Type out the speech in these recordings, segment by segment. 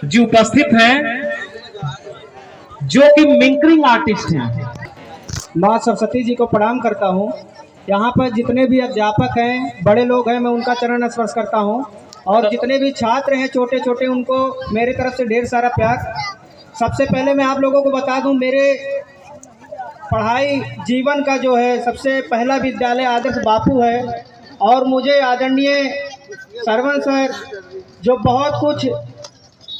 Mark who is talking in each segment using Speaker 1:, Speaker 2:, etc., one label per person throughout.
Speaker 1: जी उपस्थित हैं जो कि मिमिक्रिंग आर्टिस्ट हैं।
Speaker 2: माँ सरस्वती जी को प्रणाम करता हूँ। यहाँ पर जितने भी अध्यापक हैं, बड़े लोग हैं, मैं उनका चरण स्पर्श करता हूँ। और जितने भी छात्र हैं छोटे छोटे, उनको मेरे तरफ से ढेर सारा प्यार। सबसे पहले मैं आप लोगों को बता दूं, मेरे पढ़ाई जीवन का जो है सबसे पहला विद्यालय आदर्श बापू है। और मुझे आदरणीय सरवण सर जो बहुत कुछ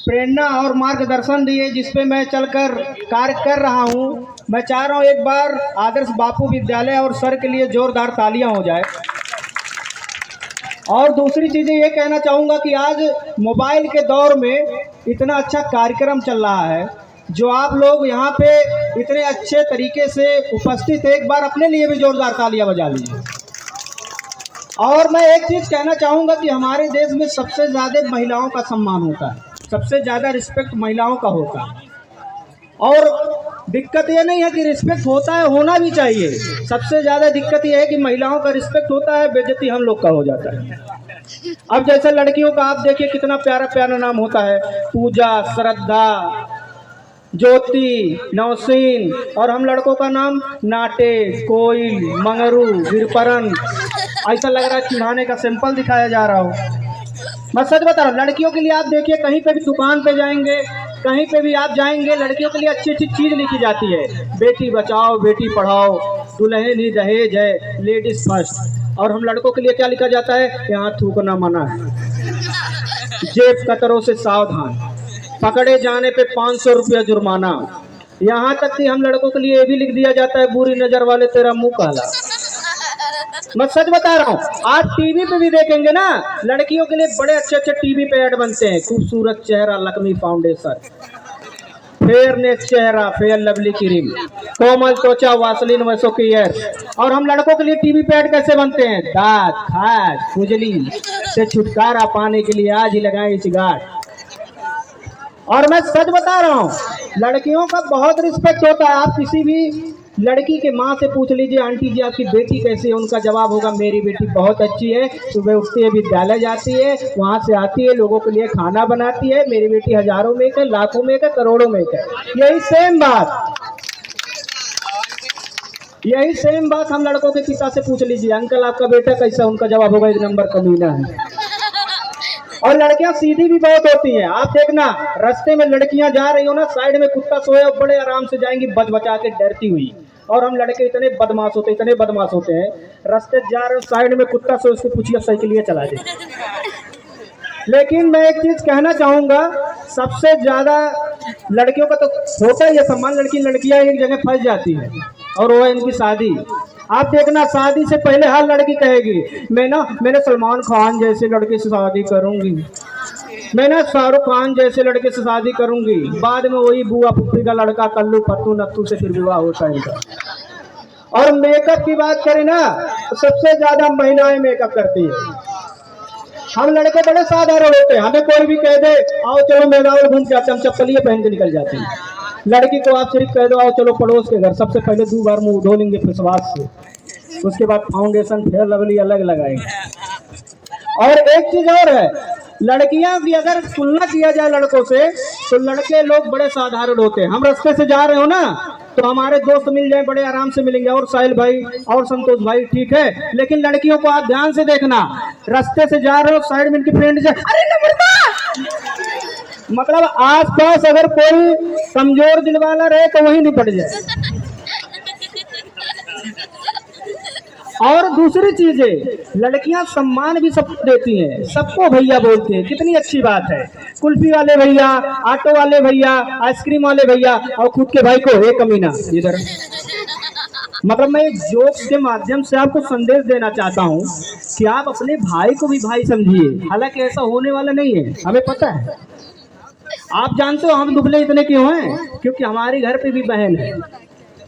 Speaker 2: प्रेरणा और मार्गदर्शन दिए, जिसपे मैं चलकर कार्य कर रहा हूँ। मैं चाह रहा हूँ एक बार आदर्श बापू विद्यालय और सर के लिए जोरदार तालियां हो जाए। और दूसरी चीज़ें ये कहना चाहूँगा कि आज मोबाइल के दौर में इतना अच्छा कार्यक्रम चल रहा है, जो आप लोग यहाँ पे इतने अच्छे तरीके से उपस्थित है, एक बार अपने लिए भी जोरदार तालियां बजा लीजिए। और मैं एक चीज़ कहना चाहूँगा कि हमारे देश में सबसे ज़्यादा महिलाओं का सम्मान होता है, सबसे ज़्यादा रिस्पेक्ट महिलाओं का होता है। और दिक्कत ये नहीं है कि रिस्पेक्ट होता है, होना भी चाहिए। सबसे ज़्यादा दिक्कत ये है कि महिलाओं का रिस्पेक्ट होता है, बेइज्जती हम लोग का हो जाता है। अब जैसे लड़कियों का आप देखिए कितना प्यारा प्यारा नाम होता है, पूजा, श्रद्धा, ज्योति, नौसीन। और हम लड़कों का नाम नाटे, कोयल, मंगरू, वीरपरन। ऐसा लग रहा है चिढ़ाने का सैंपल दिखाया जा रहा हो। मैं सच बता रहा हूँ, लड़कियों के लिए आप देखिए कहीं पे भी दुकान पे जाएंगे, कहीं पे भी आप जाएंगे, लड़कियों के लिए अच्छी अच्छी चीज़ लिखी जाती है। बेटी बचाओ, बेटी पढ़ाओ, दुल्हन ही दहेज है, लेडीज फर्स्ट। और हम लड़कों के लिए क्या लिखा जाता है? यहाँ थूकना मना है, जेब कतरों से सावधान, पकड़े जाने पे 500 रुपया जुर्माना। यहाँ तक कि हम लड़कों के लिए ये भी लिख दिया जाता है, बुरी नजर वाले तेरा मुंह काला। मैं सच बता रहा हूँ, आज टीवी पे भी देखेंगे ना, लड़कियों के लिए बड़े अच्छे अच्छे टीवी पे ऐड बनते हैं। खूबसूरत चेहरा लक्ष्मी फाउंडेशन, फेयरनेस चेहरा फेयर लवली क्रीम, कोमल त्वचा वासलिन वैसो केयर। और हम लड़कों के लिए टीवी पे ऐड कैसे बनते हैं? दांत, खाज, खुजली से छुटकारा पाने के लिए आज ही लगाएं चिगार। और मैं सच बता रहा हूँ, लड़कियों का बहुत रिस्पेक्ट होता है। आप किसी भी लड़की के माँ से पूछ लीजिए, आंटी जी आपकी बेटी कैसी है, उनका जवाब होगा मेरी बेटी बहुत अच्छी है, सुबह उठती है, विद्यालय जाती है, वहाँ से आती है, लोगों के लिए खाना बनाती है, मेरी बेटी हजारों में है, लाखों में है, करोड़ों में है। यही सेम बात हम लड़कों के पिता से पूछ लीजिए, अंकल आपका बेटा कैसा, उनका जवाब होगा एक नंबर कमीना है। और लड़कियां सीधी भी बहुत होती हैं। आप देखना, रास्ते में लड़कियां जा रही हो ना, साइड में कुत्ता सोया, बड़े आराम से जाएंगी बच बचा के डरती हुई। और हम लड़के इतने बदमाश होते हैं, इतने बदमाश होते हैं, रास्ते जा रहे हो, साइड में कुत्ता सोया, उसको पूछिए साइकिल चला दे। लेकिन मैं एक चीज कहना चाहूंगा, सबसे ज्यादा लड़कियों का तो होता ही है सम्मान। लड़कियां एक जगह फंस जाती है, और वो है इनकी शादी। आप देखना, शादी से पहले हर लड़की कहेगी मैंने सलमान खान जैसे लड़के से शादी करूंगी, मैं ना शाहरुख खान जैसे लड़के से शादी करूंगी। बाद में वही बुआ फुफी का लड़का कल्लू पत्तू नत्थू से फिर विवाह होता है इनका। और मेकअप की बात करें ना, तो सबसे ज्यादा महिलाएं मेकअप करती है। हम लड़के बड़े साधारण होते हैं, हमें कोई भी कह दे आओ चलो मेदावल घूम के आते, हम चप्पलिए पहन के निकल जाते हैं। लड़की को आप सिर्फ कह दो आओ चलो पड़ोस के घर, सबसे पहले 2 बार मुंह धो लेंगे फेसवाश से, उसके बाद फाउंडेशन फेयर लवली अलग लगाएंगे। और एक चीज और है, लड़कियां की अगर तुलना किया जाए लड़कों से, तो लड़के लोग बड़े साधारण होते हैं। हम रास्ते से जा रहे हो ना, तो हमारे दोस्त मिल जाए बड़े आराम से मिलेंगे, और साहिल भाई और संतोष भाई, ठीक है। लेकिन लड़कियों को आप ध्यान से देखना, रास्ते से जा रहे हो, साइड में इनकी फ्रेंड जाए, अरे मतलब आस पास अगर कोई कमजोर दिल वाला रहे तो वही निपट जाए। और दूसरी चीजें, लड़कियां सम्मान भी सबको देती हैं, सबको भैया बोलती हैं, कितनी अच्छी बात है। कुल्फी वाले भैया, ऑटो वाले भैया, आइसक्रीम वाले भैया, और खुद के भाई को एक कमीना इधर। मतलब मैं जोक्स के माध्यम से आपको संदेश देना चाहता हूँ कि आप अपने भाई को भी भाई समझिए। हालांकि ऐसा होने वाला नहीं है, हमें पता है। आप जानते हो हम दुबले इतने क्यों हैं? क्योंकि हमारे घर पे भी बहन है,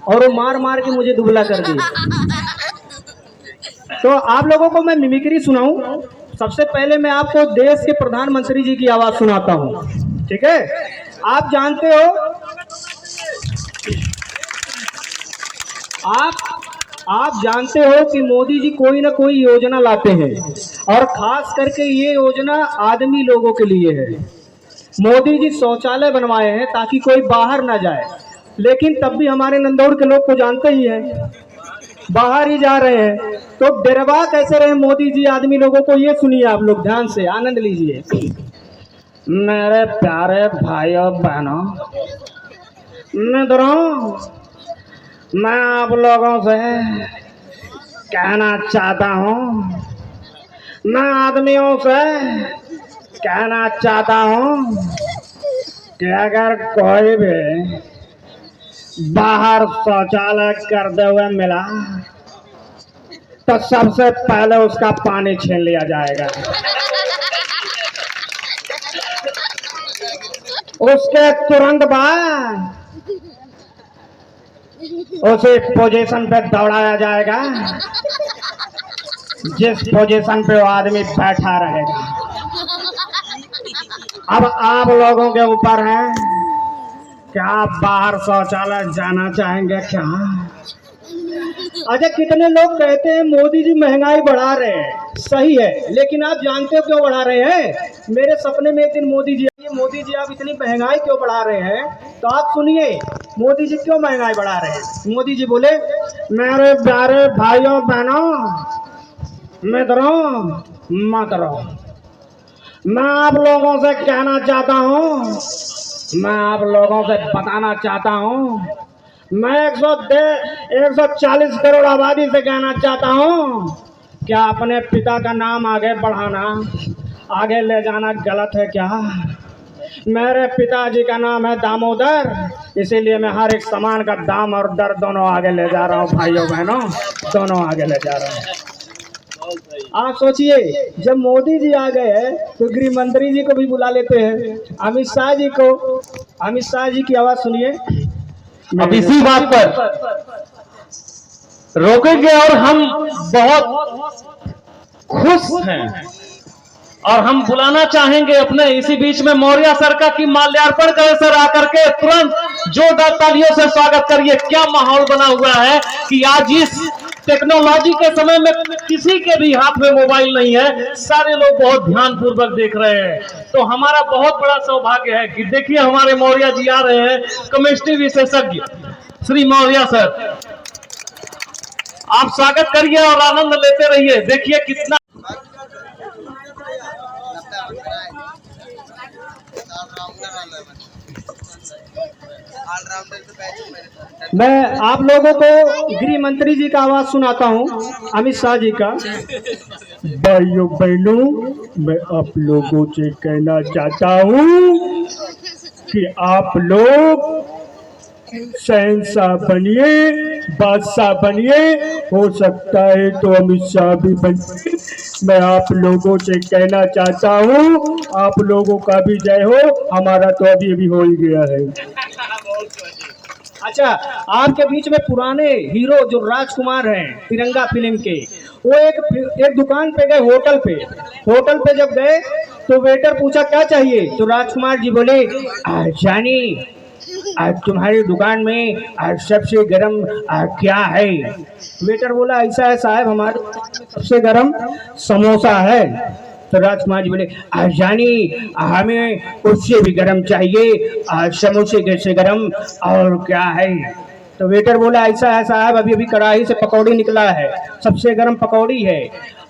Speaker 2: और वो मार मार के मुझे दुबला कर दी। तो आप लोगों को मैं मिमिक्री सुनाऊं। सबसे पहले मैं आपको देश के प्रधानमंत्री जी की आवाज सुनाता हूं, ठीक है। आप जानते हो, आप जानते हो कि मोदी जी कोई ना कोई योजना लाते हैं, और खास करके ये योजना आदमी लोगों के लिए है। मोदी जी शौचालय बनवाए हैं ताकि कोई बाहर ना जाए, लेकिन तब भी हमारे नंदौर के लोग को जानते ही हैं, बाहर ही जा रहे हैं। तो डरवा कैसे रहे मोदी जी आदमी लोगों को, ये सुनिए आप लोग ध्यान से, आनंद लीजिए। मेरे प्यारे भाइयों बहनों, मित्रों, मैं आप लोगों से कहना चाहता हूँ, मैं आदमियों से कहना चाहता हूँ कि अगर कोई भी बाहर शौचालय करते हुए मिला तो सबसे पहले उसका पानी छीन लिया जाएगा, उसके तुरंत बाद उसी पोजीशन पे दौड़ाया जाएगा जिस पोजीशन पे वो आदमी बैठा रहेगा। अब आप लोगों के ऊपर है कि आप बाहर शौचालय जाना चाहेंगे क्या? अच्छा, कितने लोग कहते हैं मोदी जी महंगाई बढ़ा रहे हैं, सही है, लेकिन आप जानते हो क्यों बढ़ा रहे हैं? मेरे सपने में एक दिन मोदी जी आइए, मोदी जी आप इतनी महंगाई क्यों बढ़ा रहे हैं? तो आप सुनिए मोदी जी क्यों महंगाई बढ़ा रहे हैं। मोदी जी बोले, मेरे प्यारे भाइयों बहनों, मित्रों, मातरों, मैं आप लोगों से कहना चाहता हूँ, मैं आप लोगों से बताना चाहता हूँ, मैं 140 करोड़ आबादी से कहना चाहता हूँ, क्या अपने पिता का नाम आगे बढ़ाना, आगे ले जाना गलत है क्या? मेरे पिताजी का नाम है दामोदर, इसीलिए मैं हर एक सामान का दाम और दर दोनों आगे ले जा रहा हूँ, भाइयों बहनों, दोनों आगे ले जा रहा हूँ। आप सोचिए, जब मोदी जी आ गए हैं तो गृह मंत्री जी को भी बुला लेते हैं, अमित शाह जी को। अमित शाह जी की आवाज सुनिए।
Speaker 1: अब इसी बात पर रोकेंगे और हम बहुत खुश हैं और हम बुलाना चाहेंगे अपने इसी बीच में मौर्य सर का कि माल्यार्पण करे सर आकर के तुरंत जोरदार तालियों से स्वागत करिए। क्या माहौल बना हुआ है कि आज इस टेक्नोलॉजी के समय में किसी के भी हाथ में मोबाइल नहीं है, सारे लोग बहुत ध्यानपूर्वक देख रहे हैं। तो हमारा बहुत बड़ा सौभाग्य है कि देखिए हमारे मौर्य जी आ रहे हैं, केमिस्ट्री विशेषज्ञ श्री मौर्य सर, आप स्वागत करिए और आनंद लेते रहिए। देखिए कितना
Speaker 2: मैं आप लोगों को गृह मंत्री जी का आवाज सुनाता हूँ, अमित शाह जी का। भाइयों बहनों, मैं आप लोगों से कहना चाहता हूँ कि आप लोग शहंशाह बनिए, बादशाह बनिए, हो सकता है तो अमित शाह भी बनिए। मैं आप लोगों से कहना चाहता हूँ, आप लोगों का भी जय हो, हमारा तो अभी अभी हो ही गया है। अच्छा, आपके बीच में पुराने हीरो जो राजकुमार हैं तिरंगा फिल्म के, वो एक दुकान पे गए, होटल पे जब गए तो वेटर पूछा क्या चाहिए, तो राजकुमार जी बोले, जानी आज तुम्हारी दुकान में सबसे गर्म क्या है? वेटर बोला, ऐसा है साहब, हमारे सबसे गर्म समोसा है। तो राजकुमार जी बोले, जानी हमें उससे भी गर्म चाहिए, समोसे कैसे गर्म और क्या है? तो वेटर बोला, ऐसा है साहब, अभी अभी कढ़ाई से पकौड़ी निकला है, सबसे गर्म पकौड़ी है,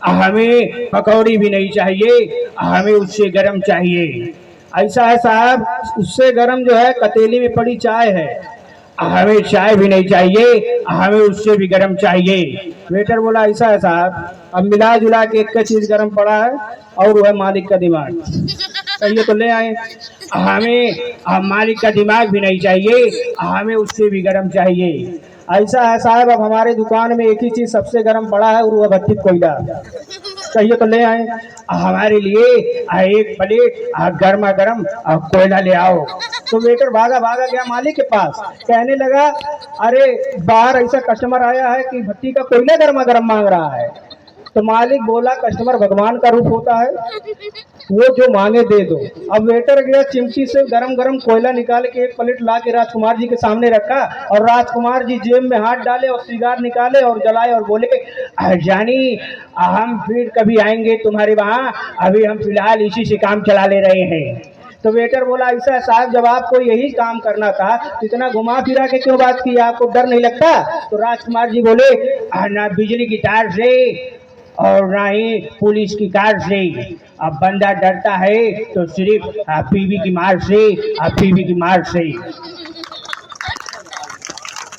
Speaker 2: हमें पकौड़ी भी नहीं चाहिए, हमें उससे गर्म चाहिए। ऐसा है साहब, उससे गर्म जो है कतेली में पड़ी चाय है, हमें चाय भी नहीं चाहिए, हमें उससे भी गर्म चाहिए। वेटर बोला, ऐसा है साहब, अब मिला जुला के एक चीज गर्म पड़ा है और वो है मालिक का दिमाग, कहिए तो ले आए। हमें मालिक का दिमाग भी नहीं चाहिए, हमें उससे भी गर्म चाहिए। ऐसा है साहब, अब हमारे दुकान में एक ही चीज सबसे गर्म पड़ा है और वो भट्टी कोयला, कहिए तो ले आए। हमारे लिए एक प्लेट गर्मा गर्म कोयला ले आओ। तो वेटर भागा गया मालिक के पास, कहने लगा, अरे बाहर ऐसा कस्टमर आया है कि भट्टी का कोयला गर्मा गर्म मांग रहा है। तो मालिक बोला, कस्टमर भगवान का रूप होता है, वो जो मांगे दे दो। अब वेटर गया, चिमटी से गरम गरम कोयला निकाल के एक प्लेट ला के राजकुमार जी के सामने रखा और राजकुमार जी जेब में हाथ डाले और सिगार निकाले और जलाए और बोले, जानी हम फिर कभी आएंगे तुम्हारे वहाँ, अभी हम फिलहाल इसी से काम चला ले रहे हैं। तो वेटर बोला ऐसा है साहब, जब आपको यही काम करना था तो इतना घुमा फिरा के क्यों बात की, आपको डर नहीं लगता? तो राजकुमार जी बोले ना बिजली की तार से और ना ही पुलिस की कार से, अब बंदा डरता है तो सिर्फ पीवी की मार से, पीवी की मार से।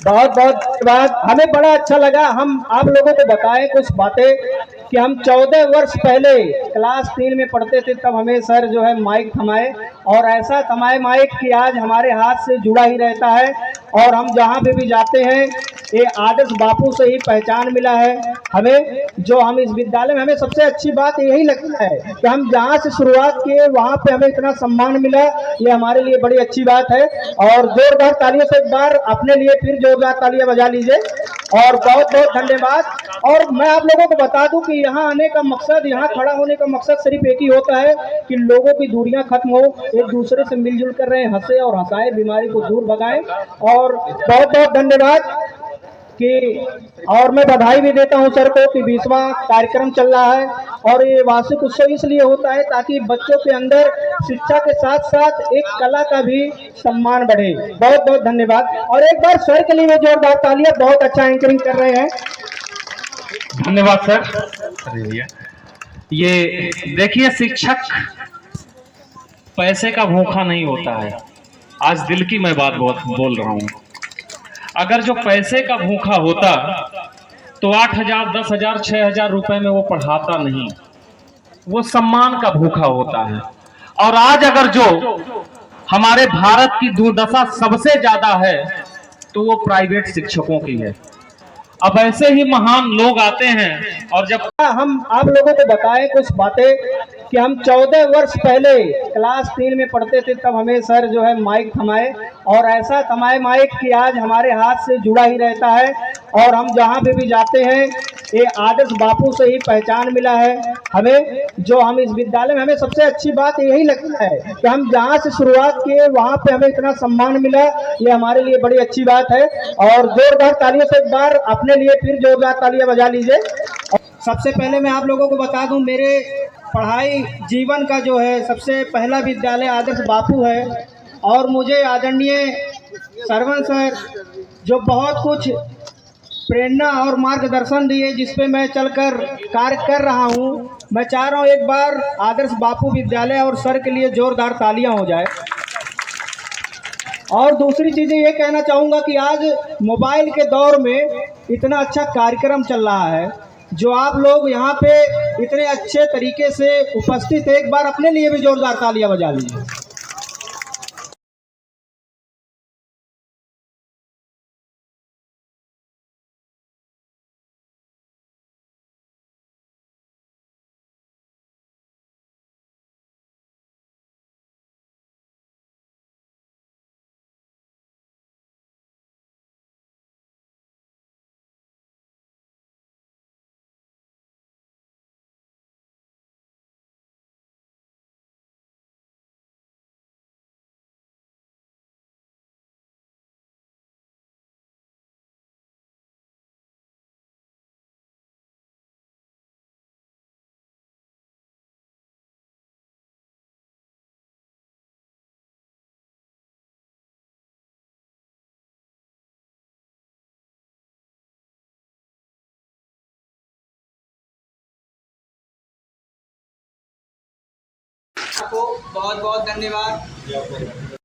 Speaker 2: बहुत बहुत धन्यवाद, हमें बड़ा अच्छा लगा। हम आप लोगों को बताएं कुछ बातें कि हम 14 वर्ष पहले क्लास 3 में पढ़ते थे, तब हमें सर जो है माइक थमाए, और ऐसा थमाए माइक कि आज हमारे हाथ से जुड़ा ही रहता है, और हम जहाँ पे भी जाते हैं ये आदर्श बापू से ही पहचान मिला है हमें। जो हम इस विद्यालय में, हमें सबसे अच्छी बात यही लगता है कि हम जहाँ से शुरुआत किए वहाँ पे हमें इतना सम्मान मिला, ये हमारे लिए बड़ी अच्छी बात है। और जोरदार तालियों से एक बार अपने लिए फिर जोरदार तालियां बजा लीजिए, और बहुत बहुत धन्यवाद। और मैं आप लोगों को बता दूं कि यहाँ आने का मकसद, यहाँ खड़ा होने का मकसद सिर्फ एक ही होता है कि लोगों की दूरियां खत्म हो, एक दूसरे से मिलजुल कर रहे, हंसे और हंसाए, बीमारी को दूर भगाएं। और बहुत बहुत धन्यवाद कि, और मैं बधाई भी देता हूं सर को कि 20वां कार्यक्रम चल रहा है, और ये वार्षिक उत्सव इसलिए होता है ताकि बच्चों के अंदर शिक्षा के साथ साथ एक कला का भी सम्मान बढ़े। बहुत बहुत धन्यवाद, और एक बार सर के लिए जोरदार तालियां, बहुत अच्छा एंकरिंग कर रहे हैं।
Speaker 1: धन्यवाद सर। अरे भैया, ये देखिए, शिक्षक पैसे का भूखा नहीं होता है। आज दिल की मैं बात बहुत बोल रहा हूँ। अगर जो पैसे का भूखा होता तो 8,000, 10,000, 6,000 रुपए में वो पढ़ाता नहीं, वो सम्मान का भूखा होता है। और आज अगर जो हमारे भारत की दुर्दशा सबसे ज्यादा है तो वो प्राइवेट शिक्षकों की है। अब ऐसे ही महान लोग आते हैं, और जब
Speaker 2: हम आप लोगों को बताएं कुछ बातें कि हम 14 वर्ष पहले क्लास 3 में पढ़ते थे, तब हमें सर जो है माइक थमाए, और ऐसा थमाए माइक कि आज हमारे हाथ से जुड़ा ही रहता है, और हम जहाँ पे भी जाते हैं ये आदर्श बापू से ही पहचान मिला है हमें। जो हम इस विद्यालय में, हमें सबसे अच्छी बात यही लगता है कि हम जहाँ से शुरुआत किए वहाँ पे हमें इतना सम्मान मिला, ये हमारे लिए बड़ी अच्छी बात है। और जोरदार तालियों से एक बार अपने लिए फिर जोरदार तालियां बजा लीजिए। सबसे पहले मैं आप लोगों को बता दूं, मेरे पढ़ाई जीवन का जो है सबसे पहला विद्यालय आदर्श बापू है, और मुझे आदरणीय सरवण सर जो बहुत कुछ प्रेरणा और मार्गदर्शन दिए, जिसपे मैं चलकर कार्य कर रहा हूं। मैं चाह रहा हूं एक बार आदर्श बापू विद्यालय और सर के लिए जोरदार तालियां हो जाए। और दूसरी चीज़ें ये कहना चाहूँगा कि आज मोबाइल के दौर में इतना अच्छा कार्यक्रम चल रहा है, जो आप लोग यहाँ पे इतने अच्छे तरीके से उपस्थित है, एक बार अपने लिए भी जोरदार तालियां बजा लीजिए।
Speaker 3: आपको बहुत बहुत धन्यवाद।